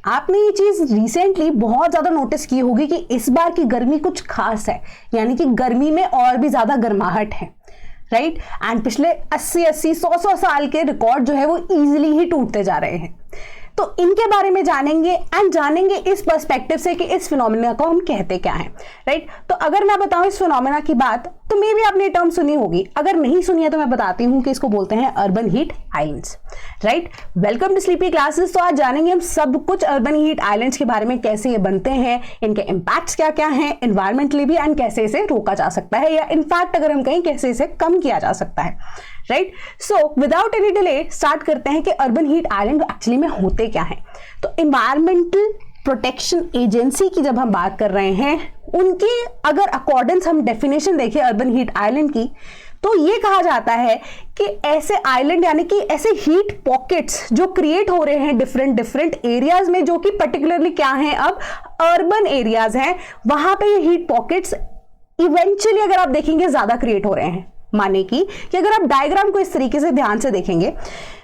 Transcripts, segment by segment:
आपने ये चीज रिसेंटली बहुत ज्यादा नोटिस की होगी कि इस बार की गर्मी कुछ खास है, यानी कि गर्मी में और भी ज्यादा गर्माहट है, राइट। एंड पिछले 80-80 100-100 साल के रिकॉर्ड जो है वो इजीली ही टूटते जा रहे हैं। तो इनके बारे में जानेंगे एंड जानेंगे इस पर्सपेक्टिव से कि इस फिनोमेना को हम कहते क्या हैं, राइट। तो अगर मैं बताऊं इस फिनोमेना की बात, तो मे भी आपने टर्म सुनी होगी, अगर नहीं सुनी है तो मैं बताती हूं कि इसको बोलते हैं urban heat islands, right. Welcome to sleepy classes. तो आज जानेंगे हम सब कुछ अर्बन हीट आइलैंड्स के बारे में, कैसे ये बनते हैं, इनके इंपैक्ट्स क्या क्या हैं एनवायरमेंटली भी, एंड कैसे इसे रोका जा सकता है, या इनफैक्ट अगर हम कहें कैसे इसे कम किया जा सकता है, right. So without any delay start करते हैं कि अर्बन हीट आइलैंड एक्चुअली में होते क्या हैं। तो एनवायरमेंटल प्रोटेक्शन एजेंसी की जब हम बात कर रहे हैं, उनकी अगर अकॉर्डेंस हम डेफिनेशन देखें अर्बन हीट आइलैंड की, तो ये कहा जाता है कि ऐसे आइलैंड यानी कि ऐसे हीट पॉकेट्स जो क्रिएट हो रहे हैं डिफरेंट एरियाज में, जो कि पर्टिकुलरली क्या हैं, अब अर्बन एरियाज हैं, वहां पे ये हीट पॉकेट्स इवेंचुअली अगर आप देखेंगे ज्यादा क्रिएट हो रहे हैं। माने कि अगर आप डायग्राम को इस तरीके से ध्यान से देखेंगे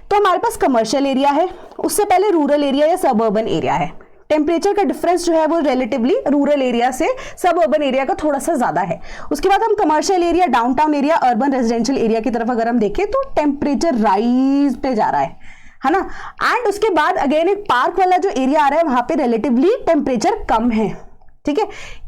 तो हमारे पास कमर्शियल एरिया है, उससे पहले रूरल एरिया या सब अर्बन एरिया है। टेम्परेचर का डिफरेंस जो है वो रिलेटिवली रूरल एरिया से सब अर्बन एरिया का थोड़ा सा ज्यादा है। उसके बाद हम commercial area, downtown area, urban residential area की तरफ अगर हम देखें तो टेम्परेचर राइज पे जा रहा है ना। एंड उसके बाद अगेन एक पार्क वाला जो एरिया आ रहा है वहां पे रिलेटिवली टेम्परेचर कम है, ठीक है।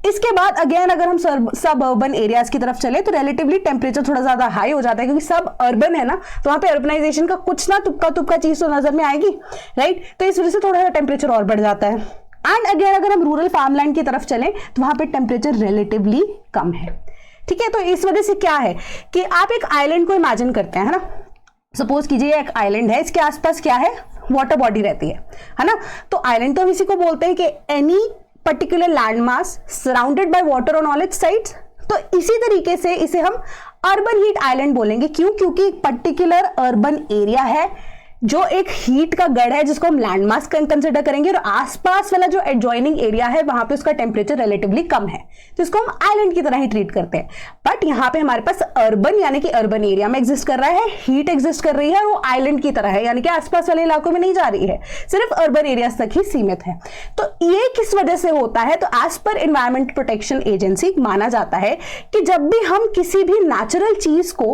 इसके बाद अगेन अगर हम सब अर्बन एरियाज की तरफ चले तो रिलेटिवली टेम्परेचर थोड़ा ज्यादा हाई हो जाता है, क्योंकि सब अर्बन है ना, तो वहां पे अर्बनाइजेशन का कुछ ना तुक्का चीज तो नजर में आएगी, राइट। तो इस वजह से थोड़ा सा टेम्परेचर और बढ़ जाता है। एंड अगेन अगर हम रूरल फार्मलैंड की तरफ चले तो वहां पे टेम्परेचर रिलेटिवली कम है, ठीक है। तो इस वजह से क्या है कि आप एक आइलैंड को इमेजिन करते हैं, है ना। सपोज कीजिए एक आइलैंड है, इसके आसपास क्या है, वाटर बॉडी रहती है ना। तो आइलैंड तो हम इसी को बोलते हैं कि any particular land mass surrounded by water on all it's sides. तो इसी तरीके से इसे हम अर्बन हीट आइलैंड बोलेंगे। क्यों? क्योंकि एक पर्टिकुलर अर्बन एरिया है जो एक हीट का गढ़ है, जिसको हम लैंडमास कंसिडर करेंगे, और आसपास वाला जो एडजॉइनिंग एरिया है वहां पे उसका टेम्परेचर रिलेटिवली कम है, तो इसको हम आइलैंड की तरह ही ट्रीट करते हैं। बट यहाँ पे हमारे पास अर्बन यानी कि अर्बन एरिया में एग्जिस्ट कर रहा है, हीट एग्जिस्ट कर रही है, और वो आइलैंड की तरह है, यानी कि आसपास वाले इलाकों में नहीं जा रही है, सिर्फ अर्बन एरिया तक ही सीमित है। तो ये किस वजह से होता है? तो as per environment protection agency माना जाता है कि जब भी हम किसी भी नेचुरल चीज को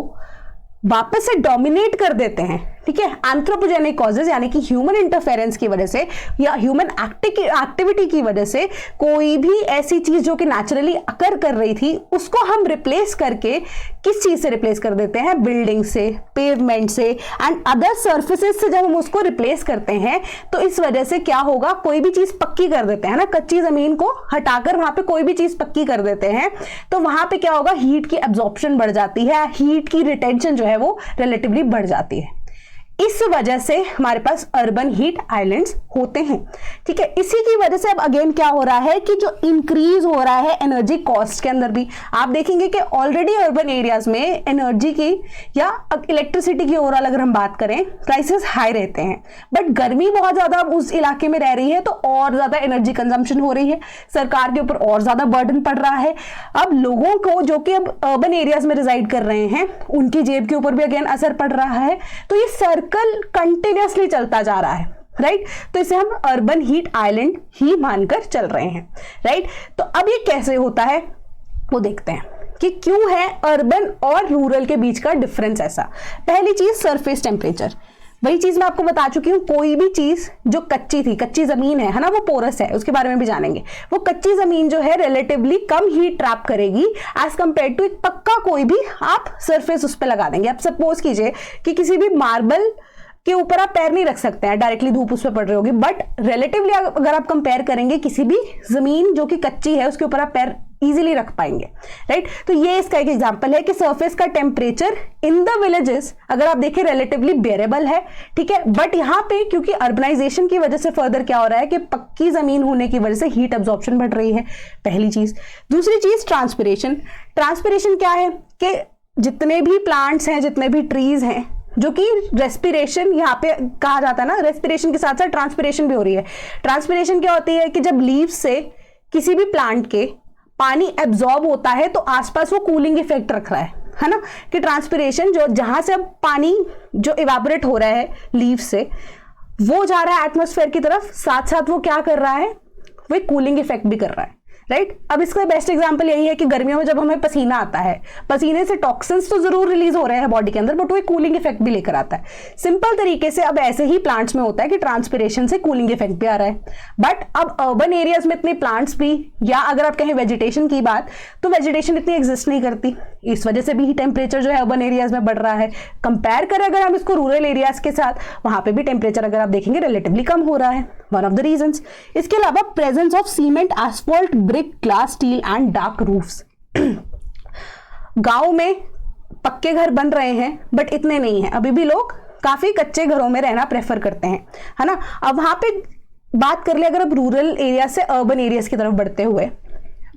वापस से डोमिनेट कर देते हैं, ठीक है, एंथ्रोपोजेनिक कॉजेज यानी कि ह्यूमन इंटरफेरेंस की वजह से या ह्यूमन एक्टिविटी की वजह से कोई भी ऐसी चीज जो कि नेचुरली अकर कर रही थी उसको हम रिप्लेस करके किस चीज से रिप्लेस कर देते हैं? बिल्डिंग से, पेवमेंट से एंड अदर सर्फेसेस से। जब हम उसको रिप्लेस करते हैं तो इस वजह से क्या होगा, कोई भी चीज पक्की कर देते हैं ना, कच्ची जमीन को हटाकर वहां पे कोई भी चीज पक्की कर देते हैं, तो वहां पे क्या होगा, हीट की एब्जॉर्प्शन बढ़ जाती है, हीट की रिटेंशन जो है वो रिलेटिवली बढ़ जाती है। इस वजह से हमारे पास अर्बन हीट आइलैंड्स होते हैं, ठीक है। इसी की वजह से अब अगेन क्या हो रहा है कि जो इंक्रीज हो रहा है एनर्जी कॉस्ट के अंदर भी, आप देखेंगे कि ऑलरेडी अर्बन एरियाज में एनर्जी की या इलेक्ट्रिसिटी की ओवरऑल अगर हम बात करें प्राइसेस हाई रहते हैं, बट गर्मी बहुत ज्यादा उस इलाके में रह रही है तो और ज्यादा एनर्जी कंजम्पशन हो रही है, सरकार के ऊपर और ज्यादा बर्डन पड़ रहा है। अब लोगों को जो कि अब अर्बन एरियाज में रिजाइड कर रहे हैं उनकी जेब के ऊपर भी अगेन असर पड़ रहा है। तो ये सर्कल कंटिन्यूअसली चलता जा रहा है, राइट। तो इसे हम अर्बन हीट आइलैंड ही मानकर चल रहे हैं, राइट। तो अब ये कैसे होता है वो देखते हैं कि क्यों है अर्बन और रूरल के बीच का डिफरेंस ऐसा। पहली चीज सरफेस टेम्परेचर, वही चीज मैं आपको बता चुकी हूं, कोई भी चीज जो कच्ची थी, कच्ची जमीन है ना, वो पोरस है, उसके बारे में भी जानेंगे। वो कच्ची जमीन जो है रिलेटिवली कम हीट ट्रैप करेगी एज कंपेयर टू एक पक्का कोई भी आप सरफेस उस पर लगा देंगे। आप सपोज कीजिए कि किसी भी मार्बल के ऊपर आप पैर नहीं रख सकते हैं, डायरेक्टली धूप उस पर पड़ रही होगी, बट रिलेटिवली अगर आप कंपेयर करेंगे किसी भी जमीन जो कि कच्ची है उसके ऊपर आप पैर इजीली रख पाएंगे, राइट। तो ये इसका एक एग्जांपल है कि सरफेस का टेम्परेचर इन द विलेजेस अगर आप देखें रिलेटिवली बेरेबल है, ठीक है। बट यहाँ पे क्योंकि अर्बनाइजेशन की वजह से फर्दर क्या हो रहा है कि पक्की जमीन होने की वजह से हीट एब्जॉर्प्शन बढ़ रही है, पहली चीज। दूसरी चीज ट्रांसपिरेशन। ट्रांसपिरेशन क्या है कि जितने भी प्लांट्स हैं, जितने भी ट्रीज हैं, जो कि रेस्पिरेशन यहाँ पे कहा जाता है ना, रेस्पिरेशन के साथ साथ ट्रांसपिरेशन भी हो रही है। ट्रांसपिरेशन क्या होती है कि जब लीव्स से किसी भी प्लांट के पानी एब्जॉर्ब होता है तो आसपास वो कूलिंग इफेक्ट रख रहा है ना, कि ट्रांसपिरेशन जो जहां से अब पानी जो इवेपोरेट हो रहा है लीव से वो जा रहा है एटमॉस्फेयर की तरफ, साथ साथ वो क्या कर रहा है, वो कूलिंग इफेक्ट भी कर रहा है, राइट। अब इसका बेस्ट एग्जांपल यही है कि गर्मियों में जब हमें पसीना आता है, पसीने से टॉक्सिन्स तो जरूर रिलीज हो रहे हैं बॉडी के अंदर, बट वो एक कूलिंग इफेक्ट भी लेकर आता है। सिंपल तरीके से अब ऐसे ही प्लांट्स में होता है कि ट्रांसपिरेशन से कूलिंग इफेक्ट भी आ रहा है। बट अब अर्बन एरियाज में इतने प्लांट्स भी, या अगर आप कहें वेजिटेशन की बात, तो वेजिटेशन इतनी एग्जिस्ट नहीं करती, इस वजह से भी टेम्परेचर जो है अर्बन एरियाज में बढ़ रहा है। कंपेयर करें अगर हम इसको रूरल एरियाज के साथ, वहां पे भी टेम्परेचर अगर आप देखेंगे रिलेटिवली कम हो रहा है, वन ऑफ द रीजंस। इसके अलावा presence of cement, asphalt, brick, glass, steel and dark roofs. गांव में पक्के घर बन रहे हैं बट इतने नहीं है, अभी भी लोग काफी कच्चे घरों में रहना प्रेफर करते हैं, है ना। अब वहां पे बात कर ले अगर अब रूरल एरिया से अर्बन एरियाज की तरफ बढ़ते हुए,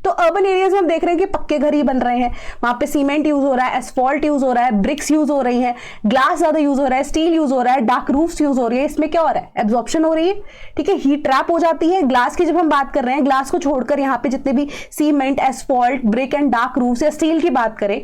तो अर्बन एरियाज में हम देख रहे हैं कि पक्के घर ही बन रहे हैं, वहां पे सीमेंट यूज हो रहा है, एस्फॉल्ट यूज हो रहा है, ब्रिक्स यूज हो रही है, ग्लास ज्यादा यूज हो रहा है, स्टील यूज हो रहा है, डार्क रूफ्स यूज हो रही है। इसमें क्या हो रहा है, एब्जॉर्प्शन हो रही है, ठीक है, हीट ट्रैप हो जाती है। ग्लास की जब हम बात कर रहे हैं, ग्लास को छोड़कर यहाँ पे जितने भी cement, asphalt, brick and dark roofs या स्टील की बात करें,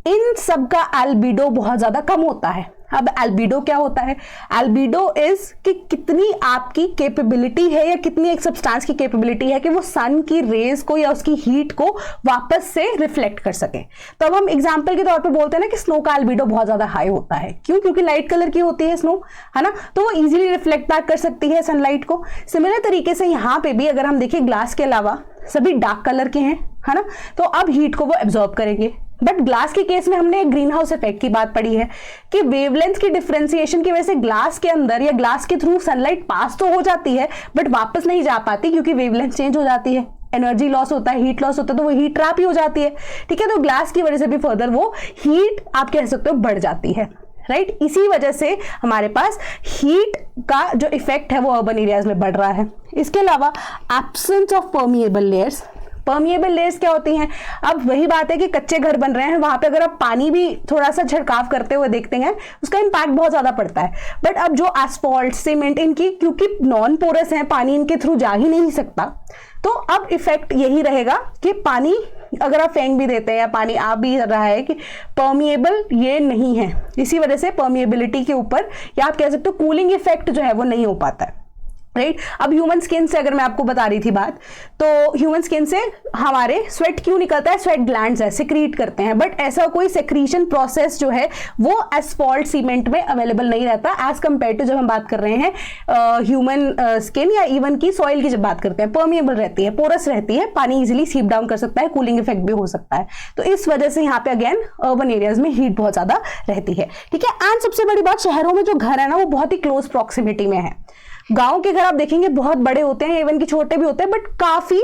इन सब का एल्बिडो बहुत ज्यादा कम होता है। अब एल्बिडो क्या होता है, एल्बिडो इज कि कितनी आपकी कैपेबिलिटी है या कितनी एक सब्सटेंस की कैपेबिलिटी है कि वो सन की रेज को या उसकी हीट को वापस से रिफ्लेक्ट कर सके। तो अब हम एग्जांपल के तौर पे बोलते हैं ना कि स्नो का एल्बिडो बहुत ज्यादा हाई होता है, क्यों, क्योंकि लाइट कलर की होती है स्नो, है ना, तो वो इजीली रिफ्लेक्ट बैक कर सकती है सनलाइट को। सिमिलर तरीके से यहाँ पे भी अगर हम देखें, ग्लास के अलावा सभी डार्क कलर के हैं, है ना, तो अब हीट को वो एब्जॉर्ब करेंगे। बट ग्लास के केस में हमने एक ग्रीन हाउस इफेक्ट की बात पढ़ी है कि वेवलेंथ की डिफरेंशिएशन की वजह से ग्लास के अंदर या ग्लास के थ्रू सनलाइट पास तो हो जाती है बट वापस नहीं जा पाती, क्योंकि वेवलेंथ चेंज हो जाती है, एनर्जी लॉस होता है, हीट लॉस होता है, तो वो हीट ट्रैप ही हो जाती है, ठीक है। तो ग्लास की वजह से भी फर्दर वो हीट आप कह सकते हो बढ़ जाती है, राइट। इसी वजह से हमारे पास हीट का जो इफेक्ट है वो अर्बन एरियाज में बढ़ रहा है। इसके अलावा absence of permeable layers. Permeable layers क्या होती हैं, अब वही बात है कि कच्चे घर बन रहे हैं, वहां पे अगर आप पानी भी थोड़ा सा छिड़काव करते हुए देखते हैं, उसका इंपैक्ट बहुत ज्यादा पड़ता है। बट अब जो एस्फॉल्ट, सीमेंट, इनकी क्योंकि नॉन पोरस है, पानी इनके थ्रू जा ही नहीं सकता, तो अब इफेक्ट यही रहेगा कि पानी अगर आप फेंक भी देते हैं या पानी आ भी रहा है कि परमिएबल ये नहीं है, इसी वजह से परमिएबिलिटी के ऊपर या आप कह सकते हो कूलिंग इफेक्ट जो है वो नहीं हो पाता है, राइट। अब ह्यूमन स्किन से अगर मैं आपको बता रही थी बात, तो ह्यूमन स्किन से हमारे स्वेट क्यों निकलता है, स्वेट ग्लैंड्स है, सिक्रीट करते हैं, बट ऐसा कोई सेक्रीशन प्रोसेस जो है वो एस्फॉल्ट सीमेंट में अवेलेबल नहीं रहता एज कंपेयर टू जब हम बात कर रहे हैं ह्यूमन स्किन या इवन की सॉइल की जब बात करते हैं। परमिएबल रहती है, पोरस रहती है, पानी इजिली सीप डाउन कर सकता है, कूलिंग इफेक्ट भी हो सकता है, तो इस वजह से यहाँ पे अगेन अर्बन एरियाज में हीट बहुत ज्यादा रहती है, ठीक है। एंड सबसे बड़ी बात, शहरों में जो घर है ना वो बहुत ही क्लोज प्रॉक्सिमिटी में है। गांव के घर आप देखेंगे बहुत बड़े होते हैं, इवन कि छोटे भी होते हैं, बट काफी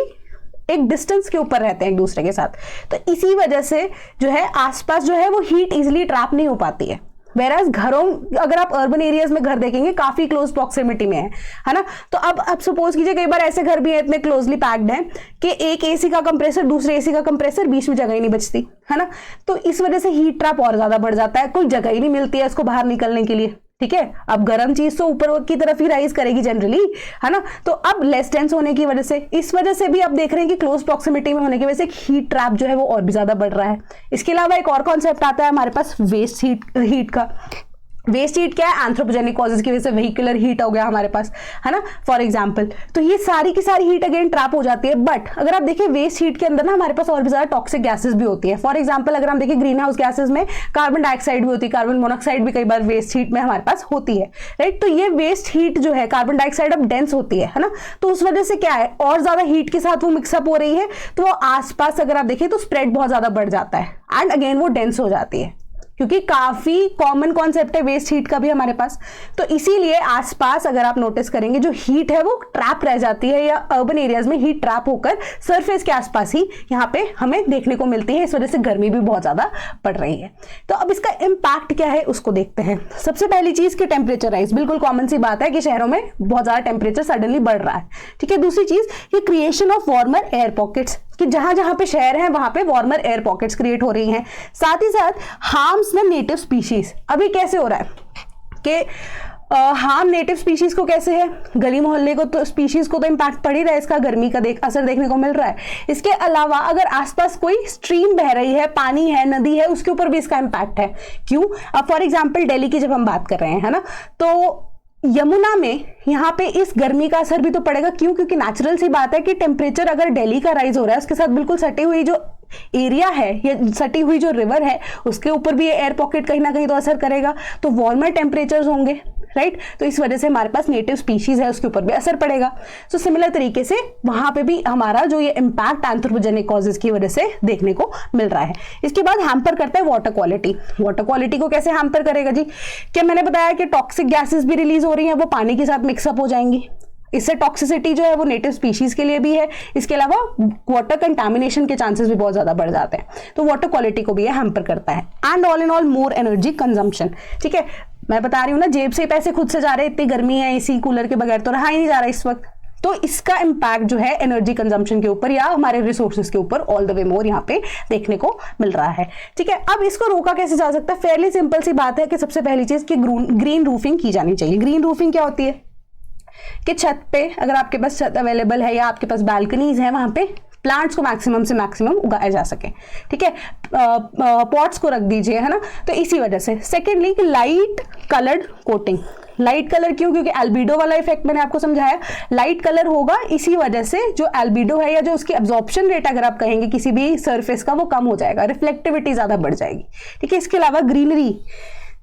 एक डिस्टेंस के ऊपर रहते हैं एक दूसरे के साथ, तो इसी वजह से जो है आसपास जो है वो हीट इजिली ट्रैप नहीं हो पाती है। वेराज घरों, अगर आप अर्बन एरियाज में घर देखेंगे काफी क्लोज प्रॉक्सिमिटी में है ना, तो अब सपोज कीजिए कई बार ऐसे घर भी है इतने क्लोजली पैक्ड हैं कि एक एसी का कंप्रेसर दूसरे एसी का कंप्रेसर, बीच में जगह ही नहीं बचती, है ना, तो इस वजह से हीट ट्रैप और ज्यादा बढ़ जाता है, कोई जगह ही नहीं मिलती है इसको बाहर निकलने के लिए, ठीक है। अब गर्म चीज तो ऊपर की तरफ ही राइज करेगी जनरली, है ना, तो अब लेस डेंस होने की वजह से, इस वजह से भी आप देख रहे हैं कि क्लोज प्रॉक्सिमिटी में होने की वजह से हीट ट्रैप जो है वो और भी ज्यादा बढ़ रहा है। इसके अलावा एक और कॉन्सेप्ट आता है हमारे पास वेस्ट हीट का। वेस्ट हीट क्या है, एंथ्रोपोजेनिक कॉजेज की वजह से वेहिकुलर हीट हो गया हमारे पास, है ना, फॉर एग्जांपल, तो ये सारी की सारी हीट अगेन ट्रैप हो जाती है। बट अगर आप देखिए वेस्ट हीट के अंदर ना हमारे पास और भी ज्यादा टॉक्सिक गैसेस भी होती है। फॉर एग्जांपल अगर हम देखिए ग्रीन हाउस गैसेस में कार्बन डाइऑक्साइड भी होती है, कार्बन मोनोऑक्साइड भी कई बार वेस्ट हीट में हमारे पास होती है, राइट। तो ये वेस्ट हीट जो है, कार्बन डाइऑक्साइड अब डेंस होती है ना, तो उस वजह से क्या है और ज्यादा हीट के साथ वो मिक्सअप हो रही है, तो वो आसपास अगर आप देखिए तो स्प्रेड बहुत ज्यादा बढ़ जाता है एंड अगेन वो डेंस हो जाती है, क्योंकि काफी कॉमन कॉन्सेप्ट है वेस्ट हीट का भी हमारे पास। तो इसीलिए आसपास अगर आप नोटिस करेंगे जो हीट है वो ट्रैप रह जाती है, या अर्बन एरियाज में हीट ट्रैप होकर सरफेस के आसपास ही यहाँ पे हमें देखने को मिलती है, इस वजह से गर्मी भी बहुत ज्यादा पड़ रही है। तो अब इसका इम्पैक्ट क्या है उसको देखते हैं। सबसे पहली चीज कि टेम्परेचर राइज, बिल्कुल कॉमन सी बात है कि शहरों में बहुत ज्यादा टेम्परेचर सडनली बढ़ रहा है, ठीक है। दूसरी चीज कि creation of warmer air pockets, कि जहां जहां पे शहर हैं वहां पे वार्मर एयर पॉकेट्स क्रिएट हो रही हैं। साथ ही साथ हार्म्स द नेटिव स्पीशीज। अभी कैसे हो रहा है कि हार्म नेटिव स्पीशीज को कैसे है, गली मोहल्ले को तो स्पीशीज को तो इंपैक्ट पड़ ही रहा है, इसका गर्मी का असर देखने को मिल रहा है। इसके अलावा अगर आसपास कोई स्ट्रीम बह रही है, पानी है, नदी है, उसके ऊपर भी इसका इंपैक्ट है। क्यों? अब फॉर एग्जांपल दिल्ली की जब हम बात कर रहे हैं, है ना, तो यमुना में यहाँ पे इस गर्मी का असर भी तो पड़ेगा, क्यों? क्योंकि नेचुरल सी बात है कि टेम्परेचर अगर दिल्ली का राइज हो रहा है, उसके साथ बिल्कुल सटी हुई जो एरिया है या सटी हुई जो रिवर है उसके ऊपर भी एयर पॉकेट कहीं ना कहीं तो असर करेगा, तो वार्मर टेम्परेचर्स होंगे, राइट? तो इस वजह से हमारे पास नेटिव स्पीशीज है उसके ऊपर भी असर पड़ेगा। सो सिमिलर तरीके से वहां पे भी हमारा जो ये इम्पैक्ट एंथ्रोपोजेनिक कॉजेज की वजह से देखने को मिल रहा है। इसके बाद हैम्पर करता है वाटर क्वालिटी। वाटर क्वालिटी को कैसे हैम्पर करेगा जी? क्या मैंने बताया कि टॉक्सिक गैसेस भी रिलीज हो रही हैं, वो पानी के साथ मिक्सअप हो जाएंगी, इससे टॉक्सिसिटी जो है वो नेटिव स्पीशीज के लिए भी है, इसके अलावा वाटर कंटामिनेशन के चांसेस भी बहुत ज्यादा बढ़ जाते हैं, तो वाटर क्वालिटी को भी ये हैम्पर करता है। And all in all more energy consumption, ठीक है? मैं बता रही हूँ ना, जेब से पैसे खुद से जा रहे हैं, इतनी गर्मी है, एसी कूलर के बगैर तो रहा ही नहीं जा रहा इस वक्त, तो इसका इम्पैक्ट जो है एनर्जी कंजम्पशन के ऊपर या हमारे रिसोर्सेज के ऊपर ऑल द वे मोर यहाँ पे देखने को मिल रहा है, ठीक है? अब इसको रोका कैसे जा सकता है? फेयरली सिंपल सी बात है कि सबसे पहली चीज कि ग्रीन रूफिंग की जानी चाहिए। ग्रीन रूफिंग क्या होती है कि छत पे अगर आपके पास छत अवेलेबल है या आपके पास बालकनीज है, वहां पे प्लांट्स को मैक्सिमम से मैक्सिमम उगाया जा सके, ठीक है? पॉट्स को रख दीजिए, है ना? तो इसी वजह से। सेकेंडली कि light coloured coating. Light colour क्यों? क्योंकि एल्बिडो वाला इफेक्ट मैंने आपको समझाया, लाइट कलर होगा इसी वजह से जो एल्बिडो है या जो उसकी एब्जॉर्प्शन रेट अगर आप कहेंगे किसी भी सरफेस का, वो कम हो जाएगा, रिफ्लेक्टिविटी ज्यादा बढ़ जाएगी, ठीक है? इसके अलावा ग्रीनरी,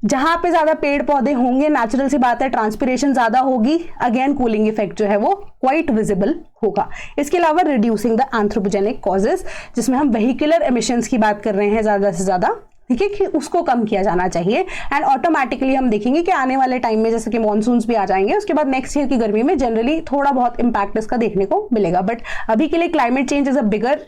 जहां पे ज्यादा पेड़ पौधे होंगे नेचुरल सी बात है ट्रांसपिरेशन ज्यादा होगी, अगेन कूलिंग इफेक्ट जो है वो क्वाइट विजिबल होगा। इसके अलावा रिड्यूसिंग द एंथ्रोपोजेनिक कॉजेज, जिसमें हम वेहिकुलर एमिशंस की बात कर रहे हैं ज्यादा से ज्यादा, ठीक है, कि उसको कम किया जाना चाहिए। एंड ऑटोमेटिकली हम देखेंगे कि आने वाले टाइम में जैसे कि मॉनसून्स भी आ जाएंगे, उसके बाद नेक्स्ट ईयर की गर्मी में जनरली थोड़ा बहुत इंपैक्ट इसका देखने को मिलेगा, बट अभी के लिए climate change is a bigger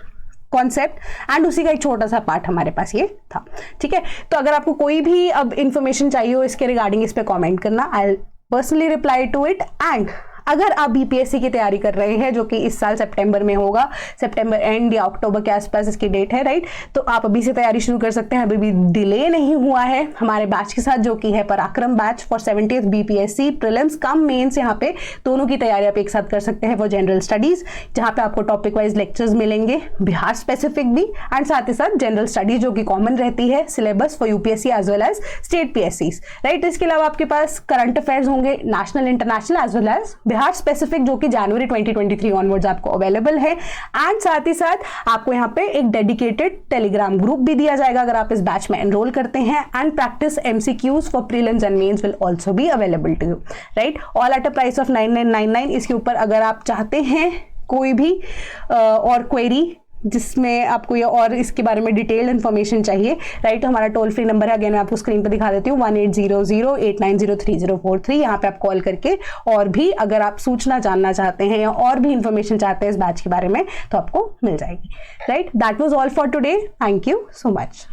concept and उसी का एक छोटा सा पार्ट हमारे पास ये था, ठीक है? तो अगर आपको कोई भी अब इंफॉर्मेशन चाहिए हो इसके रिगार्डिंग, इस पे कमेंट करना, I personally reply to it. And अगर आप बीपीएससी की तैयारी कर रहे हैं जो कि इस साल सितंबर में होगा, सितंबर एंड या अक्टूबर के आसपास इसकी डेट है, राइट? तो आप अभी से तैयारी शुरू कर सकते हैं, अभी भी डिले नहीं हुआ है हमारे बैच के साथ जो कि है Parakram batch for 70th BPSC prelims cum mains. यहाँ पे दोनों की तैयारी आप एक साथ कर सकते हैं फॉर जनरल स्टडीज, जहाँ पे आपको टॉपिक वाइज लेक्चर्स मिलेंगे, बिहार स्पेसिफिक भी, एंड साथ ही साथ जनरल स्टडीज जो कि कॉमन रहती है syllabus for UPSC as well as state पीएससीज, राइट? इसके अलावा आपके पास करंट अफेयर्स होंगे national international as well as Bihar specific जो कि जनवरी 2023 ऑनवर्ड्स आपको अवेलेबल है। एंड साथ ही साथ आपको यहाँ पे एक डेडिकेटेड टेलीग्राम ग्रुप भी दिया जाएगा अगर आप इस बैच में एनरोल करते हैं। And practice MCQs for prelims and mains will also be available to you, right? All at a price of 9999। इसके ऊपर अगर आप चाहते हैं कोई भी और क्वेरी जिसमें आपको ये और इसके बारे में डिटेल्ड इन्फॉर्मेशन चाहिए, राइट? तो हमारा टोल फ्री नंबर है, अगेन मैं आपको स्क्रीन पर दिखा देती हूँ, 1800-890-3043। यहाँ पे आप कॉल करके और भी अगर आप सूचना जानना चाहते हैं या और भी इंफॉर्मेशन चाहते हैं इस बैच के बारे में तो आपको मिल जाएगी, right? That was all for today, thank you so much.